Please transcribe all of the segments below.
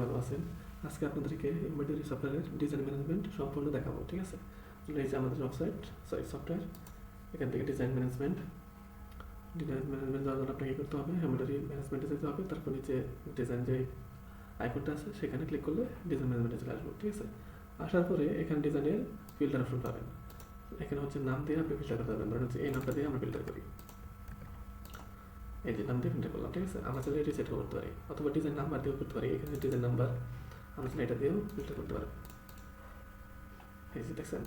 ভালো আছেন। আজকে আপনাদেরকে এমবেডেড সফটওয়্যারের ডিজাইন ম্যানেজমেন্ট সম্পূর্ণ দেখাবো, ঠিক আছে। এই যে আমাদের সফটওয়্যার, এখান থেকে ডিজাইন ম্যানেজমেন্ট যাওয়ার জন্য আপনাকে কী করতে হবে, এমবেডেড ম্যানেজমেন্টে যেতে হবে। তারপর নিচে ডিজাইন যে আইকনটা আছে সেখানে ক্লিক করলে ডিজাইন ম্যানেজমেন্টে চলে আসবো, ঠিক আছে। আসার পরে এখানে ডিজাইনের ফিল্টার অপশন পাবেন। এখানে হচ্ছে নাম দিয়ে আপনি ফিল্টার করতে পারবেন। ধরুন হচ্ছে এই নামটা দিয়ে আমরা ফিল্টার করি, এই যে নাম দিয়ে ফিল্টার করলাম, ঠিক আছে। আমরা চাইলে এটি সেট করতে পারি, অথবা ডিজাইন নাম্বার দিয়েও করতে পারি। এখানে ডিজাইন নাম্বার আমরা চাইলে এটা দিয়েও ফিল্টার করতে পারবো, এই যে দেখছেন।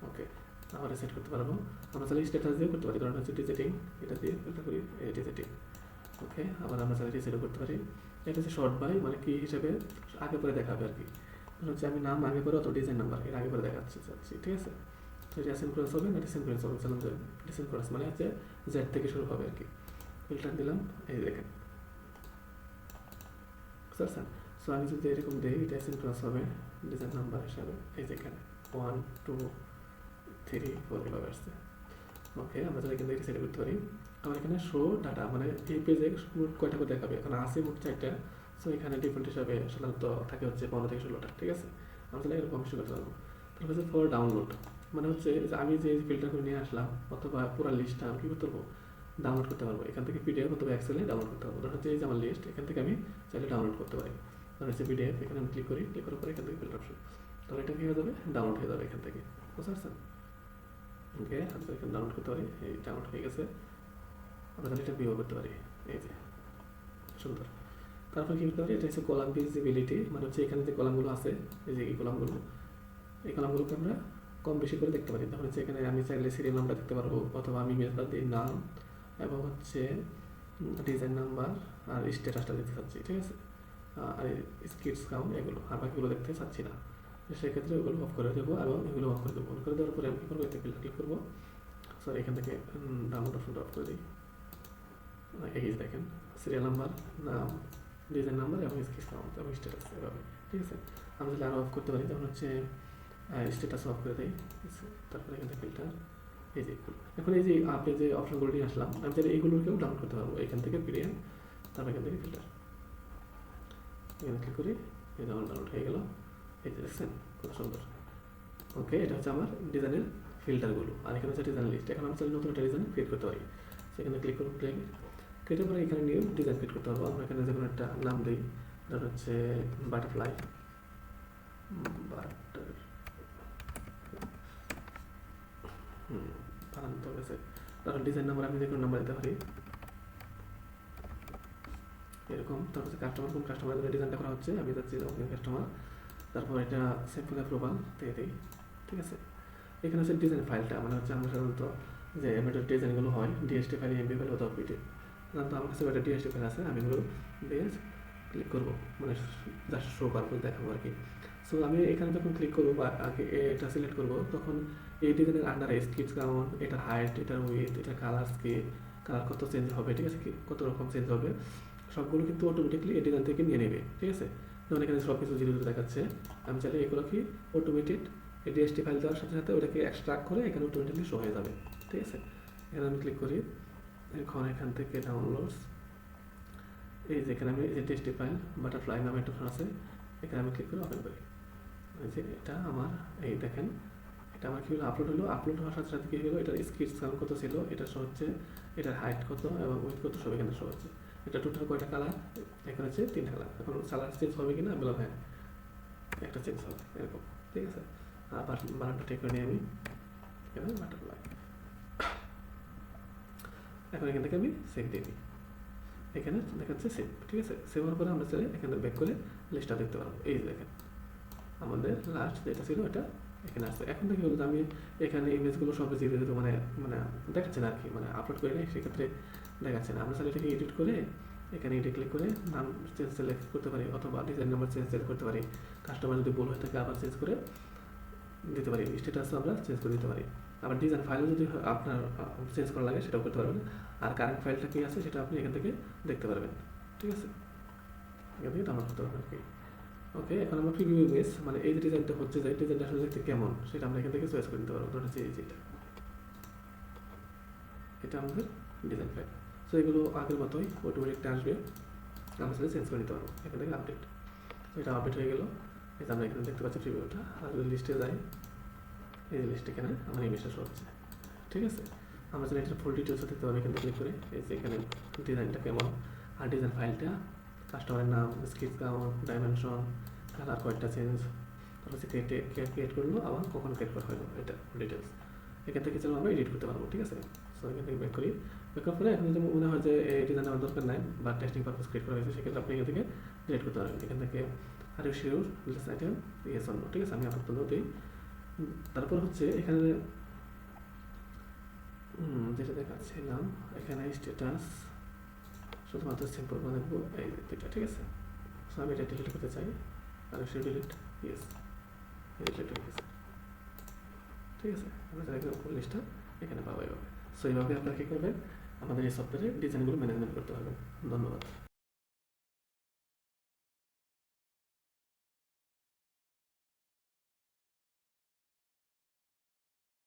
ওকে, আমরা সেট করতে পারবো। আমরা চাইলে স্ট্যাটাস দিয়েও করতে পারি। ধরুন হচ্ছে ডিজিটিং, এটা দিয়ে ফিল্টার করি, এই ডিজিটিং। ওকে, আবার আমরা চাইলে রিসেটও করতে পারি। এটা হচ্ছে শর্ট বাই, মানে কি হিসেবে আগে পরে দেখাবে আর কি। ধরুন হচ্ছে আমি নাম আগে পরে অত ডিজাইন নাম্বার এর আগে পরে দেখাচ্ছি চাচ্ছি, ঠিক আছে। তো এটা সিনক্রোনাস হবে না, ডিসিনক্রোনাস হবে। চলুন যে ডিসিনক্রোনাস মানে হচ্ছে জেড থেকে শুরু হবে আর কি। ফিল্টার দিলাম, এই দেখেন, বুঝতে পারছেন। সো আমি যদি এরকম দিই, এটা সিনক্রোনাস হবে ডিজাইন নাম্বার হিসাবে। এই যে এখানে 1 2 3 4 এভাবে আসছে। ওকে, আমরা তাহলে এখান থেকে সেট করতে পারি। আমার এখানে শো ডাটা, মানে এই পেজে মোট কয়টা করে দেখাবে, এখন আছে মোট 4টা। সো এখানে ডিফল্ট হিসাবে সাধারণত থাকে হচ্ছে 15 থেকে 16টা, ঠিক আছে। আমরা তাহলে এরকম কিছু করতে পারবো। তারপর হচ্ছে ফর ডাউনলোড, মানে হচ্ছে যে আমি যে ফিল্টার করে নিয়ে আসলাম অথবা পুরো লিস্টটা আমি কী করতে পারবো, ডাউনলোড করতে পারবো। এখান থেকে পিডিএফ অথবা এক্সেলে ডাউনলোড করতে পারবো। ধরুন হচ্ছে এই যে আমার লিস্ট, এখান থেকে আমি চাইলে ডাউনলোড করতে পারি। ধরুন হচ্ছে পিডিএফ, এখানে আমি ক্লিক করি, ক্লিক করার পরে এখান থেকে ফিল্টার অপশন, তাহলে এটা কী হয়ে যাবে, ডাউনলোড হয়ে যাবে এখান থেকে, বুঝতে পারছেন। ওকে, আমি এখানে ডাউনলোড করতে পারি, এই ডাউনলোড হয়ে গেছে। আমরা তাহলে এটা ভিউ করতে পারি, এই যে সুন্দর। তারপর কী করতে পারি, এটা হচ্ছে কলাম ভিজিবিলিটি, মানে হচ্ছে এখানে যে কলামগুলো আছে, এই যে এই কলামগুলোকে আমরা কম বেশি করে দেখতে পারি। তখন হচ্ছে এখানে আমি চাইলে সিরিয়াল নাম্বার দেখতে পারবো, অথবা আমি মেথড দিয়ে নাম এবং হচ্ছে ডিজাইন নাম্বার আর স্ট্যাটাসটা দেখতে চাচ্ছি, ঠিক আছে। আর স্কিটস কাউন্ট এগুলো, আর বাকিগুলো দেখতে চাচ্ছি না। সেক্ষেত্রে ওগুলো অফ করে দেবো এবং এগুলো অফ করে দেবো। অন করে দেওয়ার পরে আমি কী করবো, এতে ক্লিক করবো। সরি, এখান থেকে ডাউনলোড অপশনটা অফ করে দিই। এই দেখেন, সিরিয়াল নাম্বার, নাম, ডিজাইন নাম্বার এবং স্কিটস কাউন্ট এবং স্ট্যাটাস এভাবে, ঠিক আছে। আমরা যদি আরও অফ করতে পারি, তখন হচ্ছে স্ট্যাটাস অফ করে দিই। তারপরে এখান থেকে ফিল্টার, এই যে এখন এই যে আপনি যে অপশনগুলো নিয়ে আসলাম, আমি চাইলে এইগুলোকেও ডাউনলোড করতে পারবো। এখান থেকে পিডিএফ, তারপর এখান থেকে ফিল্টার, এখানে ক্লিক করি, এই ডাউনলোড হয়ে গেল। এই যে দেখছেন কত সুন্দর। ওকে, এটা হচ্ছে আমার ডিজাইনের ফিল্টারগুলো, আর এখানে হচ্ছে ডিজাইন লিস্ট। এখন আমি চাইলে নতুন একটা ডিজাইন ক্রিয়েট করতে পারি। সেখানে ক্লিক করবো, ক্রিয়েটের পরে এখানে নিউ ডিজাইন ক্রিয়েট করতে পারবো। আমরা এখানে যে কোনো একটা নাম দিই, ধর হচ্ছে বাটারফ্লাই, বানান তো গেছে। তারপর ডিজাইন নাম্বার আমি যে কোনো নাম্বার দিতে পারি এরকম। তারপর হচ্ছে কাস্টমার, কোন কাস্টমারের ডিজাইনটা করা হচ্ছে, আমি যাচ্ছি কাস্টমার। তারপর এটা সেভ করে অ্যাপ্রুভাল দিয়ে দিই, ঠিক আছে। এখানে হচ্ছে ডিজাইন ফাইলটা, মানে হচ্ছে আমরা সাধারণত যে এমবেডেড ডিজাইনগুলো হয় ডিএসটি ফাইল, এমবি ফাইল অথবা পিডিএফ। সাধারণত আমার কাছে একটা ডিএসটি ফাইল আছে, আমি এগুলো দিয়ে ক্লিক করবো, মানে জাস্ট শো করবো, দেখাবো আর কি। সো আমি এখানে যখন ক্লিক করবো বা আগে এটা সিলেক্ট করবো, তখন এই ডিজাইনের আন্ডারে স্কিটস কাউন্ট, এটার হাইট, এটার উইথ, এটার কালার স্কেল, কালার কত চেঞ্জ হবে, ঠিক আছে, কি কত রকম চেঞ্জ হবে, সবগুলো কিন্তু অটোমেটিকলি এই ডিজাইন থেকে নিয়ে নেবে, ঠিক আছে। যেমন এখানে সব কিছু জিরো দেখাচ্ছে, আমি চাইলে এগুলো কি অটোমেটেড এই ডিএসটি ফাইল দেওয়ার সাথে সাথে ওটাকে এক্সট্রাক্ট করে এখানে অটোমেটিকলি শো হয়ে যাবে, ঠিক আছে। এখানে আমি ক্লিক করি, এখন এখান থেকে ডাউনলোডস, এই যে এখানে আমি এই যে ডিএসটি ফাইল বাটারফ্লাই নামে একটা আছে, এখানে আমি ক্লিক করে ওপেন করি। যে এটা আমার, এই দেখেন এটা আমার কী হলো, আপলোড হলো। আপলোড হওয়ার সাথে সাথে কী হলো, এটার স্কিটস কাউন্ট কত ছিল এটা শো হচ্ছে, এটার হাইট কত এবং উইথ কত সব এখানে শো হচ্ছে। এটা টোটাল কয়টা কালার, এখানে হচ্ছে 3টা কালার। এখন কালার চেঞ্জ হবে কিনা বললাম হ্যাঁ, একটা চেঞ্জ হবে এরকম, ঠিক আছে। আর বানানটা ঠিক করে নিই আমি, এখানে বাটারফ্লাই। এখন এখান থেকে আমি সেভ দিয়ে দিই, এখানে দেখাচ্ছে সেভ, ঠিক আছে। সেভ হওয়ার পরে আমরা চাইলে এখানে ব্যাক করে লিস্টটা দেখতে পারবো। এই যে দেখেন আমাদের লাস্ট যেটা ছিল এটা এখানে আসছে। এখন থেকে হলো আমি এখানে ইমেজগুলো সব যেহেতু মানে মানে দেখাচ্ছে না আর কি, মানে আপলোড করে নেই, সেক্ষেত্রে দেখাচ্ছে না। আমরা চাইলে এটাকে এডিট করে এখানে এডিট ক্লিক করে নাম চেঞ্জ সিলেক্ট করতে পারি, অথবা ডিজাইন নাম্বার চেঞ্জ করতে পারি। কাস্টমার যদি ভুল হয়ে থাকে আবার চেঞ্জ করে দিতে পারি, স্ট্যাটাসও আমরা চেঞ্জ করে দিতে পারি। আবার ডিজাইন ফাইলও যদি আপনার চেঞ্জ করা লাগে সেটাও করতে পারবেন। আর কারেন্ট ফাইলটা কী আছে সেটা আপনি এখান থেকে দেখতে পারবেন, ঠিক আছে, এখান থেকে ডাউনলোড করতে পারবেন আর কি। ওকে, এখন আমরা প্রিভিউ ইমেজ, মানে এই যে ডিজাইনটা হচ্ছে, যে ডিজাইনটা আসলে দেখতে কেমন সেটা আমরা এখান থেকে চয়েস করে নিতে পারবো। ধরুন হচ্ছে এই যেটা, এটা আমাদের ডিজাইন ফাইল। সো এগুলো আগের মতোই অটোমেটিকটা আসবে, আমরা সেটা চেঞ্জ করে নিতে পারবো এখান থেকে আপডেট। তো এটা আপডেট হয়ে গেল। এই যে আমরা এখানে দেখতে পাচ্ছি প্রিভিউটা। আর যদি লিস্টে যাই, এই যে লিস্ট এখানে আমার ইমেজটা শো হচ্ছে। ঠিক আছে, আমরা যদি এটা ফুল ডিটেলসে দেখতে পাবো এখানে ক্লিক করে। এই যে এখানে ডিজাইনটা কেমন, আর ডিজাইন ফাইলটা, কাস্টমারের নাম, স্কিচ কাউন্ট, ডাইমেনশন, কালার কয়েকটা চেঞ্জ, তারপর হচ্ছে ক্রিয়েট করলো, আবার কখন ক্রিয়েট করা হলো, এটা ফুল ডিটেলস। এখান থেকে চলো আমরা এডিট করতে পারবো। ঠিক আছে, সো এখান থেকে ব্যাক করি। ব্যাক করার পরে এখন যদি মনে হয় যে এই ডিজাইন আমার দরকার নাই বা টেস্টিং পারপাস ক্রিয়েট করা হয়েছে, সেক্ষেত্রে আপনি এখান থেকে ডিলিট করতে পারবেন। এখান থেকে are you sure this item yes or no. ঠিক আছে, আমি আপাতত নো দিই। তারপর হচ্ছে এখানে যেটা দেখাচ্ছিলাম, এখানে স্ট্যাটাস শুধুমাত্র সিম্পল বানাবো এই দুইটা। ঠিক আছে, সো আমি এটা ডিলিট করতে চাই। Are you sure delete, yes, delete হয়ে গেছে। ঠিক আছে, আমাদের একদম ফুল লিস্টটা এখানে পাওয়া যাবে। সো এইভাবে আপনারা কী করবেন, আমাদের এই সফটওয়্যারে ডিজাইনগুলো ম্যানেজমেন্ট করতে পারবেন। ধন্যবাদ।